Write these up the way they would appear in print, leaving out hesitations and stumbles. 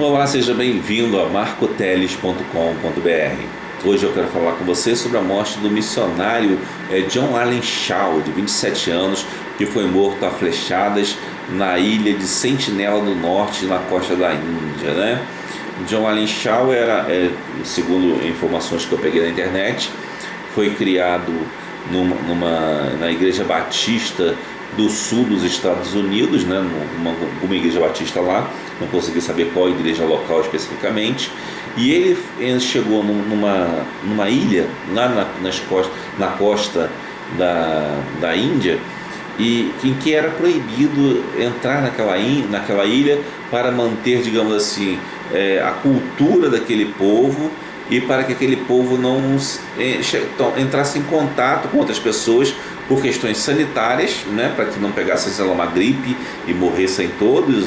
Olá, seja bem-vindo a marcoteles.com.br. Hoje eu quero falar com você sobre a morte do missionário John Allen Shaw, de 27 anos, que foi morto a flechadas na ilha de Sentinela do Norte, na costa da Índia, né? John Allen Shaw segundo informações que eu peguei na internet, foi criado na Igreja Batista do sul dos Estados Unidos, né, uma igreja batista lá, não consegui saber qual igreja local especificamente, e ele chegou numa ilha lá na costa da Índia, em que era proibido entrar naquela ilha para manter, digamos assim, a cultura daquele povo, e para que aquele povo não entrasse em contato com outras pessoas por questões sanitárias, né, para que não pegassem, sei lá, uma gripe e morressem todos,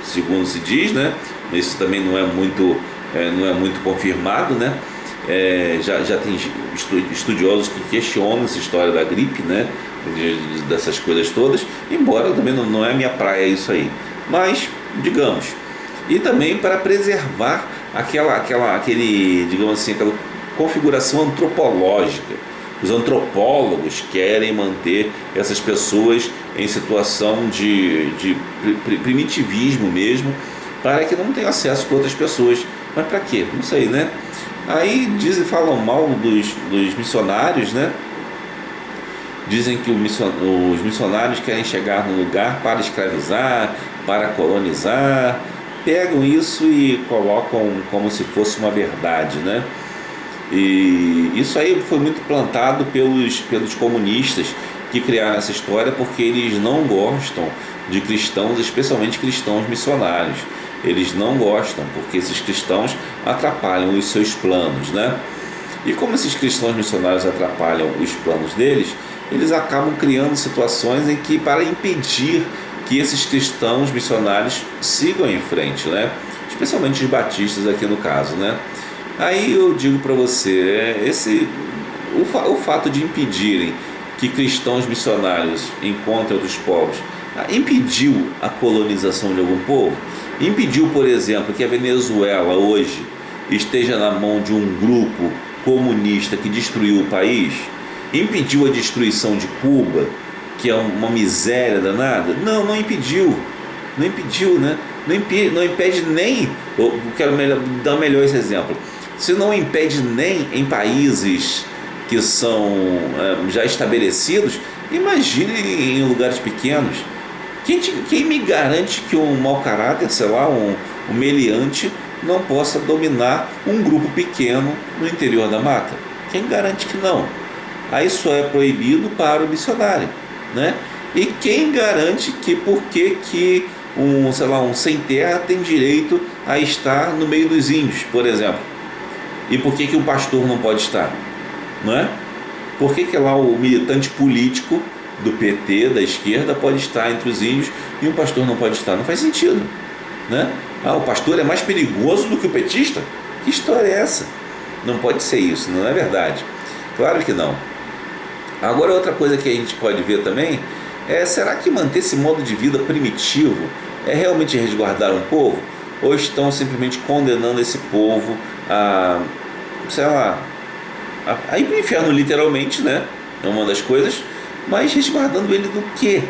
segundo se diz, né? Isso também não é muito confirmado, né? Já tem estudiosos que questionam essa história da gripe, né? Dessas coisas todas, embora também não é minha praia isso aí, mas digamos. E também para preservar digamos assim, aquela configuração antropológica. Os antropólogos querem manter essas pessoas em situação de primitivismo mesmo, para que não tenham acesso com outras pessoas. Mas para quê? Não sei, né? Aí falam mal dos missionários, né? Dizem que os missionários querem chegar no lugar para escravizar, para colonizar. Pegam isso e colocam como se fosse uma verdade, né? E isso aí foi muito plantado pelos comunistas, que criaram essa história porque eles não gostam de cristãos, especialmente cristãos missionários. Eles não gostam porque esses cristãos atrapalham os seus planos, né? E como esses cristãos missionários atrapalham os planos deles, eles acabam criando situações em que, para impedir que esses cristãos missionários sigam em frente, né? Especialmente os batistas aqui no caso, né? Aí eu digo para você, o fato de impedirem que cristãos missionários encontrem outros povos, impediu a colonização de algum povo? Impediu, por exemplo, que a Venezuela hoje esteja na mão de um grupo comunista que destruiu o país? Impediu a destruição de Cuba, que é uma miséria danada? Não impediu. Não impediu, né? Não impede nem. Eu quero dar melhor esse exemplo. Se não impede nem em países que são já estabelecidos, imagine em lugares pequenos. Quem me garante que um mau caráter, sei lá, um meliante, não possa dominar um grupo pequeno no interior da mata? Quem garante que não? Aí só é proibido para o missionário, né? E quem garante que um sem terra tem direito a estar no meio dos índios, por exemplo? E por que um pastor não pode estar? Não é? Por que lá o militante político do PT, da esquerda, pode estar entre os índios e o pastor não pode estar? Não faz sentido, né? O pastor é mais perigoso do que o petista? Que história é essa? Não pode ser isso, não é verdade? Claro que não. Agora, outra coisa que a gente pode ver também será que manter esse modo de vida primitivo é realmente resguardar um povo? Ou estão simplesmente condenando esse povo a ir para o inferno, literalmente, né? É uma das coisas, mas resguardando ele do quê?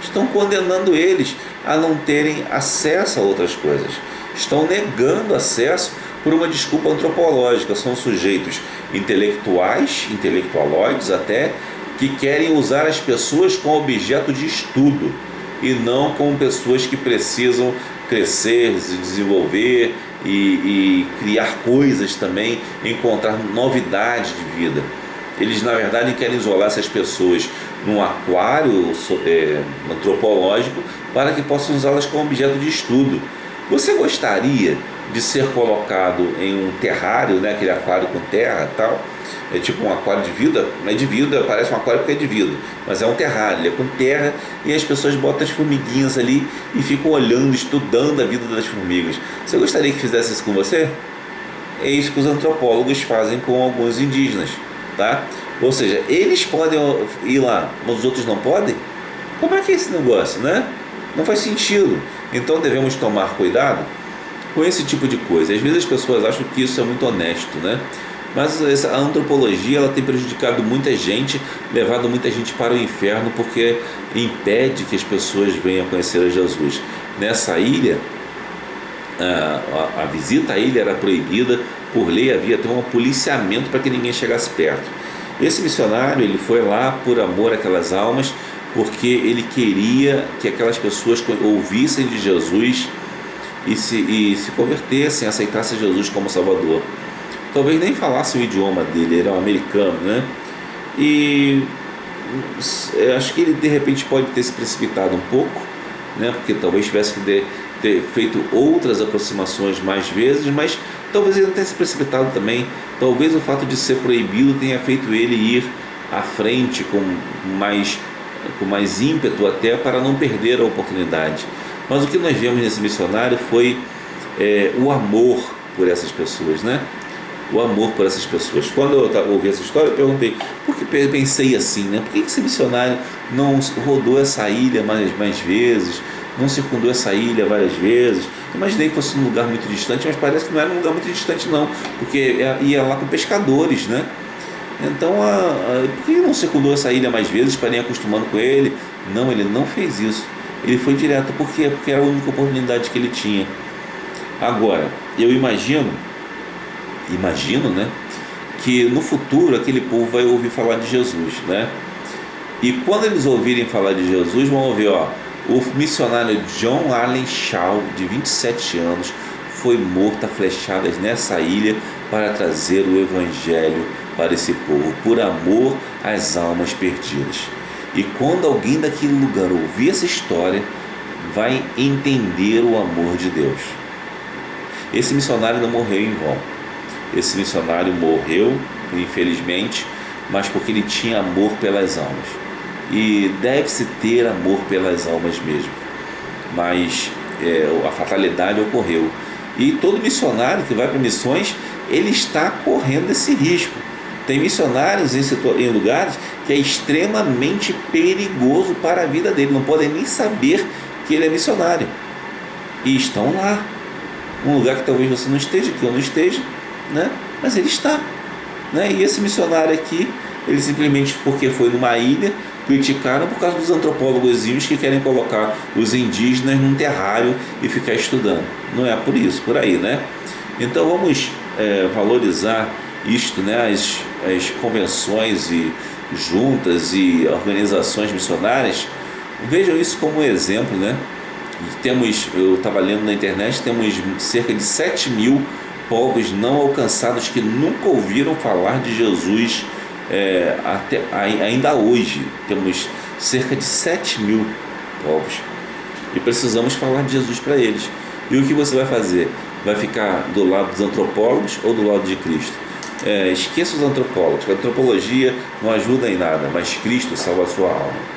Estão condenando eles a não terem acesso a outras coisas. Estão negando acesso por uma desculpa antropológica. São sujeitos intelectualoides até, que querem usar as pessoas como objeto de estudo e não como pessoas que precisam crescer, se desenvolver e criar coisas também, encontrar novidades de vida. Eles, na verdade, querem isolar essas pessoas num aquário antropológico para que possam usá-las como objeto de estudo. Você gostaria de ser colocado em um terrário, né, aquele aquário com terra e tal? É tipo um aquário de vidro, não é de vidro, parece um aquário porque é de vidro, mas é um terrário, ele é com terra, e as pessoas botam as formiguinhas ali e ficam olhando, estudando a vida das formigas. Você gostaria que fizesse isso com você? É isso que os antropólogos fazem com alguns indígenas, tá? Ou seja, eles podem ir lá, mas os outros não podem? Como é que é esse negócio, né? Não faz sentido. Então devemos tomar cuidado com esse tipo de coisa. Às vezes as pessoas acham que isso é muito honesto, né? Mas a antropologia ela tem prejudicado muita gente, levado muita gente para o inferno, porque impede que as pessoas venham conhecer a Jesus. Nessa ilha, a visita à ilha era proibida, por lei havia até um policiamento para que ninguém chegasse perto. Esse missionário ele foi lá por amor àquelas almas, porque ele queria que aquelas pessoas ouvissem de Jesus e se convertessem, aceitassem Jesus como Salvador. Talvez nem falasse o idioma dele, ele era um americano, né? E acho que ele de repente pode ter se precipitado um pouco, né? Porque talvez tivesse que ter feito outras aproximações mais vezes, mas talvez ele não tenha se precipitado também. Talvez o fato de ser proibido tenha feito ele ir à frente com mais ímpeto até para não perder a oportunidade. Mas o que nós vemos nesse missionário foi o amor por essas pessoas, né? O amor por essas pessoas. Quando eu ouvi essa história, eu perguntei, por que pensei assim, né? Por que esse missionário não rodou essa ilha mais vezes, não circundou essa ilha várias vezes? Imaginei que fosse um lugar muito distante, mas parece que não era um lugar muito distante não, porque ia lá com pescadores, né? Então, por que ele não circundou essa ilha mais vezes para ir acostumando com ele? Não, ele não fez isso. Ele foi direto. Por quê? Porque era a única oportunidade que ele tinha. Agora, eu imagino, né, que no futuro aquele povo vai ouvir falar de Jesus, né? E quando eles ouvirem falar de Jesus, vão ouvir, o missionário John Allen Shaw, de 27 anos, foi morto a flechadas nessa ilha para trazer o Evangelho para esse povo, por amor às almas perdidas. E quando alguém daquele lugar ouvir essa história, vai entender o amor de Deus. Esse missionário não morreu em vão. Esse missionário morreu, infelizmente, mas porque ele tinha amor pelas almas. E deve-se ter amor pelas almas mesmo. Mas a fatalidade ocorreu. E todo missionário que vai para missões, ele está correndo esse risco. Tem missionários em lugares que é extremamente perigoso para a vida dele. Não podem nem saber que ele é missionário. E estão lá. Um lugar que talvez você não esteja, que eu não esteja, né? Mas ele está, né? E esse missionário aqui, ele simplesmente porque foi numa ilha, criticaram por causa dos antropólogos que querem colocar os indígenas num terrário e ficar estudando. Não é por isso, por aí, né? Então vamos valorizar isto, né? As convenções e juntas e organizações missionárias, vejam isso como um exemplo, né? Eu estava lendo na internet, temos cerca de 7.000 povos não alcançados que nunca ouviram falar de Jesus. Ainda hoje temos cerca de 7.000 povos e precisamos falar de Jesus para eles. E o que você vai fazer? Vai ficar do lado dos antropólogos ou do lado de Cristo? Esqueça os antropólogos. A antropologia não ajuda em nada, mas Cristo salva a sua alma.